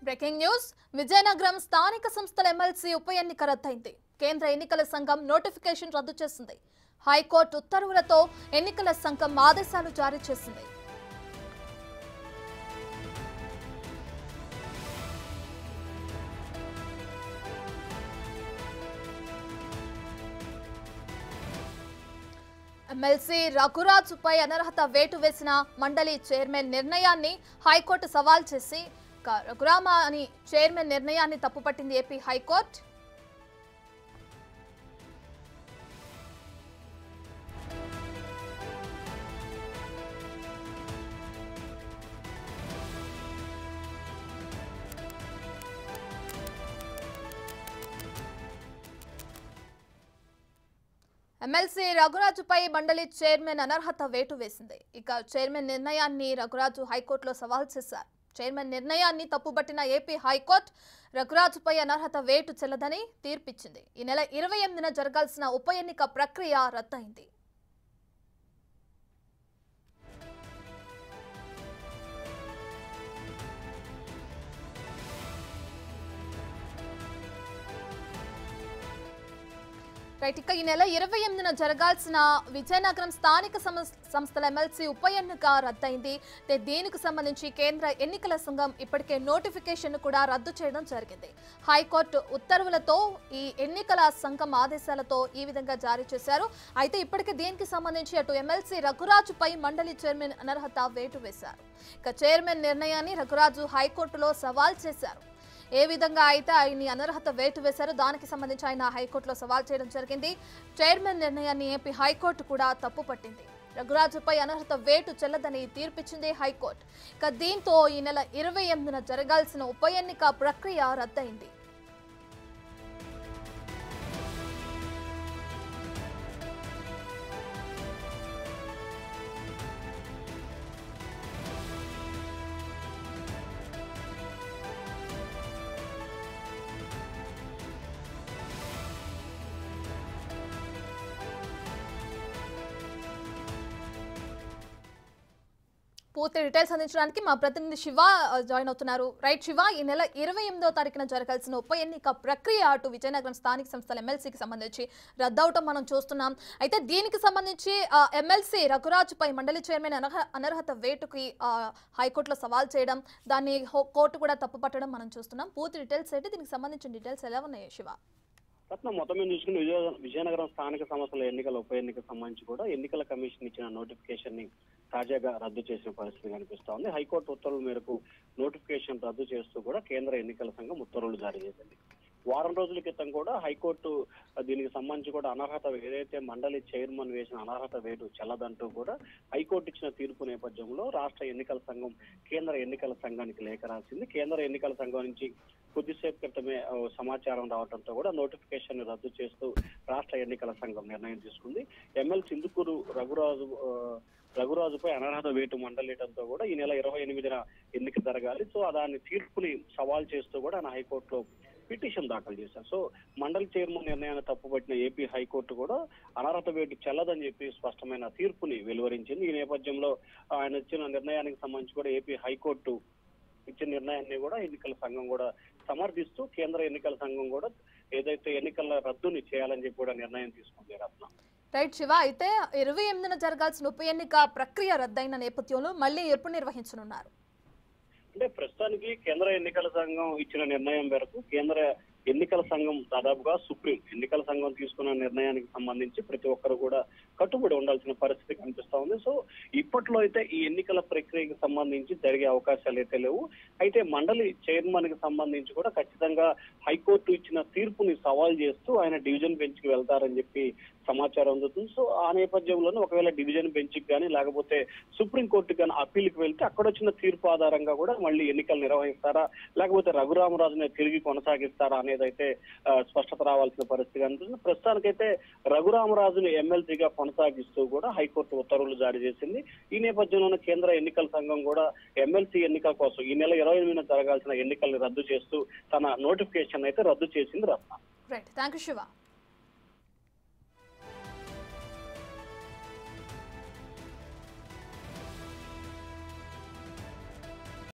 Breaking news Vizianagaram స్థానిక సంస్థల MLC ఉప ఎన్నిక రద్దయింది. కేంద్ర ఎన్నికల సంఘం నోటిఫికేషన్ రద్దు చేసింది. హైకోర్టు ఉత్తర్వులతో ఎన్నికల సంఘం ఆదేశాలు జారీ చేసింది. ఎమ్మెల్సీ రఘురాజుపై అనర్హత వేటు వేసిన మండలి చైర్మన్ నిర్ణయాన్ని హైకోర్టు సవాల్ చేసి రఘురామ అని చైర్మన్ నిర్ణయాన్ని తప్పుపట్టింది ఏపీ హైకోర్టు. ఎమ్మెల్సీ రఘురాజుపై మండలి చైర్మన్ అనర్హత వేటు వేసింది. ఇక చైర్మన్ నిర్ణయాన్ని రఘురాజు హైకోర్టులో సవాల్ చేశారు. చైర్మన్ నిర్ణయాన్ని తప్పుబట్టిన ఏపీ హైకోర్టు రఘురాజుపై అనర్హత వేటు చెల్లదని తీర్పిచ్చింది. ఈ నెల 28న జరగాల్సిన ఉప ఎన్నిక ప్రక్రియ రద్దయింది. ఇక ఈ నెల 28న జరగాల్సిన విజయనగరం స్థానిక సంస్థల ఎమ్మెల్సీ ఉప ఎన్నిక రద్దయింది. దీనికి సంబంధించి కేంద్ర ఎన్నికల సంఘం ఇప్పటికే నోటిఫికేషన్ కూడా రద్దు చేయడం జరిగింది. హైకోర్టు ఉత్తర్వులతో ఈ ఎన్నికల సంఘం ఆదేశాలతో ఈ విధంగా జారీ చేశారు. అయితే ఇప్పటికే దీనికి సంబంధించి అటు ఎమ్మెల్సీ రఘురాజుపై మండలి చైర్మన్ అనర్హత వేటు వేశారు. ఇక చైర్మన్ నిర్ణయాన్ని రఘురాజు హైకోర్టులో సవాల్ చేశారు. ఏ విధంగా అయితే ఆయన అనర్హత వేటు వేశారో దానికి సంబంధించి ఆయన హైకోర్టులో సవాల్ చేయడం జరిగింది. చైర్మన్ నిర్ణయాన్ని ఏపీ హైకోర్టు కూడా తప్పుపట్టింది. రఘురాజుపై అనర్హత వేటు చెల్లదని తీర్పిచ్చింది హైకోర్టు. ఇక దీంతో ఈ నెల 28న జరగాల్సిన ఉప ఎన్నిక ప్రక్రియ రద్దయింది. పూర్తి డీటెయిల్స్ అందించడానికి మా ప్రతినిధి శివ జాయిన్ అవుతున్నారు. రైట్ శివ, ఈ నెల 28వ తారీఖున జరగాల్సిన ఉప ఎన్నిక ప్రక్రియ అటు విజయనగరం స్థానిక సంస్థల ఎమ్మెల్సీకి సంబంధించి రద్దవటం మనం చూస్తున్నాం. అయితే దీనికి సంబంధించి ఎమ్మెల్సీ రఘురాజుపై మండలి చైర్మన్ అనర్హత వేటుకి హైకోర్టులో సవాల్ చేయడం, దాన్ని కోర్టు కూడా తప్పుపట్టడం మనం చూస్తున్నాం. పూర్తి డీటెయిల్స్ అయితే దీనికి సంబంధించిన డీటెయిల్స్ ఎలా ఉన్నాయి శివ? రత్న మొత్తం మీద చూసుకుని విజయనగరం స్థానిక సంస్థల ఎన్నికల ఉప ఎన్నిక సంబంధించి కూడా ఎన్నికల కమిషన్ ఇచ్చిన నోటిఫికేషన్ ని తాజాగా రద్దు చేసిన పరిస్థితి కనిపిస్తా ఉంది. హైకోర్టు ఉత్తర్వుల మేరకు నోటిఫికేషన్ రద్దు చేస్తూ కూడా కేంద్ర ఎన్నికల సంఘం ఉత్తర్వులు జారీ చేసింది. వారం రోజుల క్రితం కూడా హైకోర్టు దీనికి సంబంధించి కూడా అనర్హత ఏదైతే మండలి చైర్మన్ వేసిన అనర్హత వేటు చెల్లదంటూ కూడా హైకోర్టు ఇచ్చిన తీర్పు నేపథ్యంలో రాష్ట్ర ఎన్నికల సంఘం కేంద్ర ఎన్నికల సంఘానికి లేఖ రాసింది. కేంద్ర ఎన్నికల సంఘం నుంచి కొద్దిసేపు క్రితమే సమాచారం రావడంతో కూడా నోటిఫికేషన్ రద్దు చేస్తూ రాష్ట్ర ఎన్నికల సంఘం నిర్ణయం తీసుకుంది. ఎమ్మెల్సీ ఇందుకూరు రఘురాజుపై అనర్హత వేటు మండలియడంతో కూడా ఈ నెల 28న ఎన్నిక జరగాలి. సో దాని తీర్పుని సవాల్ చేస్తూ కూడా ఆయన హైకోర్టులో పిటిషన్ దాఖలు చేశారు. సో మండలి చైర్మన్ నిర్ణయాన్ని తప్పుపట్టిన ఏపీ హైకోర్టు కూడా అనర్హత వేటు చెల్లదని చెప్పి స్పష్టమైన తీర్పుని వెలువరించింది. ఈ నేపథ్యంలో ఆయన ఇచ్చిన నిర్ణయానికి సంబంధించి కూడా ఏపీ హైకోర్టు ఇచ్చిన నిర్ణయాన్ని కూడా ఎన్నికల సంఘం కూడా సమర్థిస్తూ కేంద్ర ఎన్నికల సంఘం కూడా ఏదైతే ఎన్నికల రద్దుని చేయాలని చెప్పి కూడా నిర్ణయం తీసుకుంది. రత్న రైట్ శివ, అయితే 28న జరగాల్సిన ఉప ఎన్నిక ప్రక్రియ రద్దయిన నేపథ్యంలో మళ్ళీ ఎప్పుడు నిర్వహించనున్నారు? అంటే ప్రస్తుతానికి కేంద్ర ఎన్నికల సంఘం ఇచ్చిన నిర్ణయం మేరకు కేంద్ర ఎన్నికల సంఘం దాదాపుగా సుప్రీం ఎన్నికల సంఘం తీసుకున్న నిర్ణయానికి సంబంధించి ప్రతి ఒక్కరు కూడా కట్టుబడి ఉండాల్సిన పరిస్థితి కనిపిస్తా ఉంది. సో ఇప్పట్లో అయితే ఈ ఎన్నికల ప్రక్రియకి సంబంధించి జరిగే అవకాశాలు అయితే లేవు. అయితే మండలి చైర్మన్ కి సంబంధించి కూడా ఖచ్చితంగా హైకోర్టు ఇచ్చిన తీర్పుని సవాల్ చేస్తూ ఆయన డివిజన్ బెంచ్ కి వెళ్తారని చెప్పి సమాచారం అందుతుంది. సో ఆ నేపథ్యంలోనే ఒకవేళ డివిజన్ బెంచ్ కి కానీ లేకపోతే సుప్రీంకోర్టుకి కానీ అప్పీల్కి వెళ్తే అక్కడ వచ్చిన తీర్పు ఆధారంగా కూడా మళ్ళీ ఎన్నికలు నిర్వహిస్తారా లేకపోతే రఘురామరాజుని తిరిగి కొనసాగిస్తారా అనేది అయితే స్పష్టత రావాల్సిన పరిస్థితి కనిపిస్తుంది. ప్రస్తుతానికైతే రఘురామరాజుని ఎమ్మెల్సీగా కొనసాగిస్తూ కూడా హైకోర్టు ఉత్తర్వులు జారీ చేసింది. ఈ నేపథ్యంలోనే కేంద్ర ఎన్నికల సంఘం కూడా ఎమ్మెల్సీ ఎన్నికల కోసం ఈ నెల 28న జరగాల్సిన ఎన్నికల్ని రద్దు చేస్తూ తన నోటిఫికేషన్ అయితే రద్దు చేసింది. రత్న రైట్, థాంక్యూ శివ.